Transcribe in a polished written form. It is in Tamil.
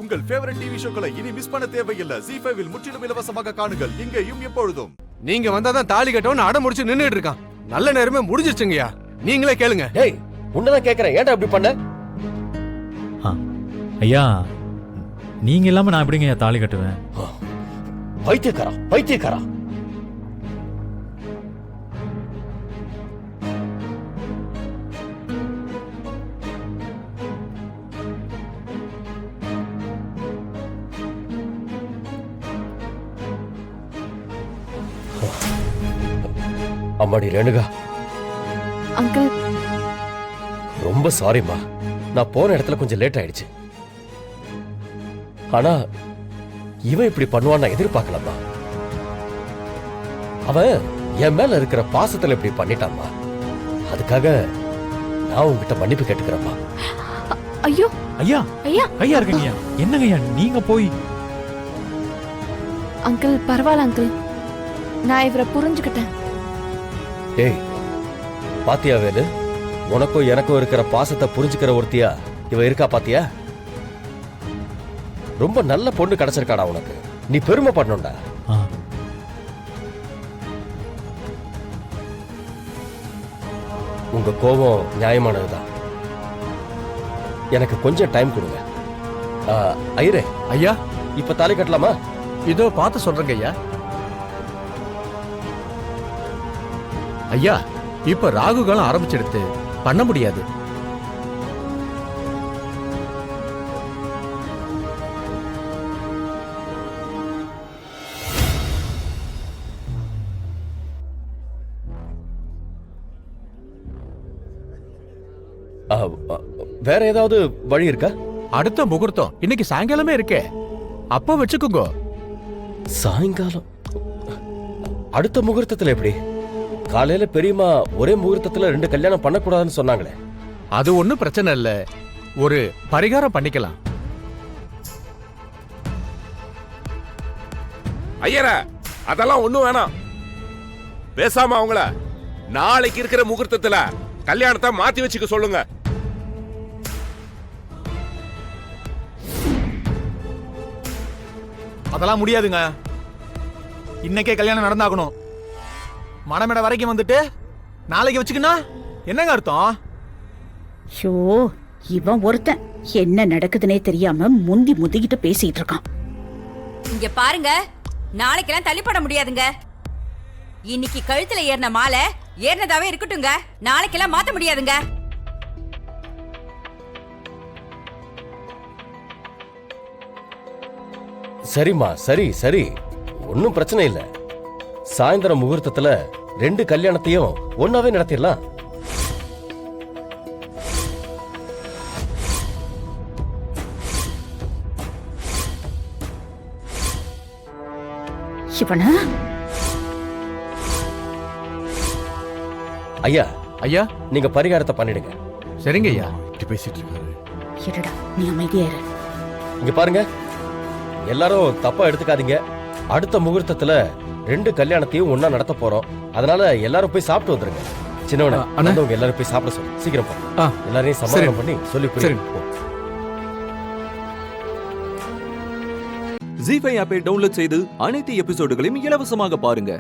உங்கள் ஃபேவரட் டிவி ஷோக்களை இனி மிஸ் பண்ண தேவையில்லை. ZEE5 இல் முற்றிலும் இலவசமாக காணுங்கள். இங்கேயும் எப்பொழுதும். நீங்க வந்தாதான் தாலி கட்டவும் அடம் முடிச்சு நின்னுட்டு இருக்கான். நல்ல நேரமே முடிஞ்சிருச்சுங்கய்யா. நீங்களே கேளுங்க. டேய் உன்னதான் கேக்குறேன், ஏன்டா அப்படி பண்ண? ஐயா நீங்க இல்லாம நான் எப்படிங்க தாலி கட்டுவேன்? பைத்தியக்காரா பைத்தியக்காரா. அம்மாடி ரேணுகா. அங்கிள் ரொம்ப சாரிம்மா, நான் போன இடத்துல கொஞ்சம் லேட் ஆயிடுச்சு. ஆனா இவன் இப்படி பண்ணுவான் நான் எதிர்பார்க்கலம்மா. அவன் என் மேல இருக்கிற பாசத்துல இப்படி பண்ணிட்டாம்மா. அதுக்காக நான் உங்ககிட்ட மன்னிப்பு கேட்டுக்கிறேம்மா. ஐயோ ஐயா ஐயா ஐயா இருக்கீங்க. என்னங்க ஐயா நீங்க போய். அங்கிள் பரவாயில்ல அங்கிள், நான் இவரை புரிஞ்சுக்கிட்டேன். ஏய் பாத்தியா வேலு, உனக்கும் எனக்கும் இருக்கிற பாசத்தை புரிஞ்சுக்கிற ஒருத்தியா இவ இருக்கா பாத்தியா? ரொம்ப நல்ல பொண்ணு கிடைச்சிருக்காடா உனக்கு. நீ பெருமை பண்ணணும்டா. உங்க கோபம் நியாயமானதுதான். எனக்கு கொஞ்சம் டைம் கொடுங்க. ஐயரே ஐயா இப்ப தாலி கட்டலாமா? இதோ பார்த்து சொல்றேங்க ஐயா. ஐயா இப்ப ராகு காலம் ஆரம்பிச்செடுத்து பண்ண முடியாது. வேற ஏதாவது வழி இருக்கா? அடுத்த முகூர்த்தம் இன்னைக்கு சாயங்காலமே இருக்கே, அப்ப வச்சுக்கோங்க. சாயங்காலம்? அடுத்த முகூர்த்தத்துல எப்படி? காலையில பெரியம்மா ஒரே முகூர்த்தத்துல 2 கல்யாணம் பண்ணக்கூடாதுன்னு சொன்னாங்களே. அது ஒண்ணும் பிரச்சனை இல்ல, ஒரு பரிகாரம் பண்ணிக்கலாம். ஐயரா அதெல்லாம் ஒண்ணும் வேணாம். பேசாம அவங்கள நாளைக்கு இருக்கிற முகூர்த்தத்துல கல்யாணத்தை மாத்தி வச்சுக்க சொல்லுங்க. அதெல்லாம் முடியாதுங்க. இன்னைக்கே கல்யாணம் நடந்தாகணும். மணமேடை வரைக்கும் வந்துட்டு நாளைக்கு வச்சுக்கினா என்னங்க அர்த்தம்? ஷோ இவன் ஒருத்தன் என்ன நடக்குதுன்னே தெரியாம முந்தி முந்திக்கிட்டு பேசிட்டு இருக்கான். இங்க பாருங்க, நாளைக்கெல்லாம் தள்ளிப்பட முடியாதுங்க. இன்னைக்கு கழுத்துல ஏறின மாலை ஏறினதாவே இருக்கட்டுங்க. நாளைக்கெல்லாம் மாத்த முடியாதுங்க. சரிம்மா சரி சரி, ஒன்னும் பிரச்சனை இல்ல. சாயந்தரம் முகூர்த்தத்துல 2 கல்யாணத்தையும் ஒன்னாவே நடத்திடலாம். சிவனா ஐயா ஐயா நீங்க பரிகாரத்தை பண்ணிடுங்க. சரிங்க ஐயா. பேசிட்டு இருக்காரு. இருடா நீ அமைதியா இரு. இங்க பாருங்க, எல்லாரும் தப்பா எடுத்துக்காதீங்க. அடுத்த முகூர்த்தத்துல 2 கல்யாணத்தையும் ஒன்னா நடத்த போறோம். அதனால எல்லாரும் போய் சாப்பிட்டு வந்துருங்க. சின்னவன அண்ணாங்க எல்லாரும் போய் சாப்பிட சொல்லு. சீக்கிரம் போ. எல்லாரையும் சமாதானம் பண்ணி சொல்லி புரியுங்க. ZEE5 ஆப்பை டவுன்லோட் செய்து அனைத்து எபிசோடுகளையும் இலவசமாக பாருங்க.